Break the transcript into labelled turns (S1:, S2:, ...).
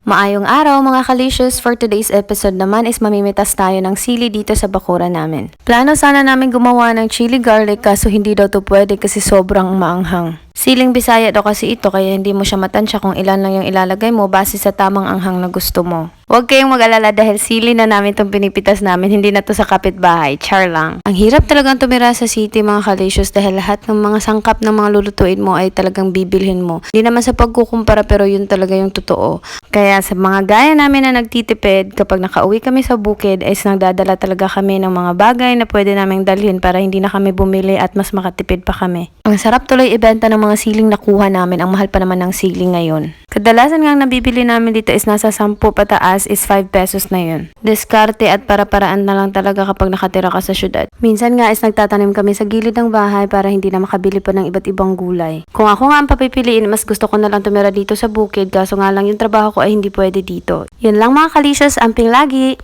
S1: Maayong araw mga kalicious, for today's episode naman is mamimitas tayo ng sili dito sa bakuran namin. Plano sana namin gumawa ng chili garlic kaso hindi daw to pwede kasi sobrang maanghang. Siling Bisaya daw kasi ito kaya hindi mo siya matansya kung ilan lang yung ilalagay mo base sa tamang anghang na gusto mo. Huwag kayong mag-alala dahil sili na namin itong pinipitas namin, hindi na to sa kapitbahay, char lang. Ang hirap talagang tumira sa city mga kalicious dahil lahat ng mga sangkap ng mga lulutuin mo ay talagang bibilhin mo. Hindi naman sa pagkukumpara pero yun talaga yung totoo. Kaya sa mga gaya namin na nagtitipid, kapag nakauwi kami sa bukid ay nagdadala talaga kami ng mga bagay na pwede naming dalhin para hindi na kami bumili at mas makatipid pa kami. Ang sarap tuloy ibenta ng mga siling nakuha namin, ang mahal pa naman ng siling ngayon. Kadalasan nga nabibili namin dito is nasa 10 pataas is 5 pesos na yun. Diskarte at para-paraan na lang talaga kapag nakatira ka sa syudad. Minsan nga is nagtatanim kami sa gilid ng bahay para hindi na makabili pa ng iba't ibang gulay. Kung ako nga ang papipiliin, mas gusto ko na lang tumira dito sa bukid kaso nga lang yung trabaho ko ay hindi pwede dito. Yun lang mga kalicious, amping lagi!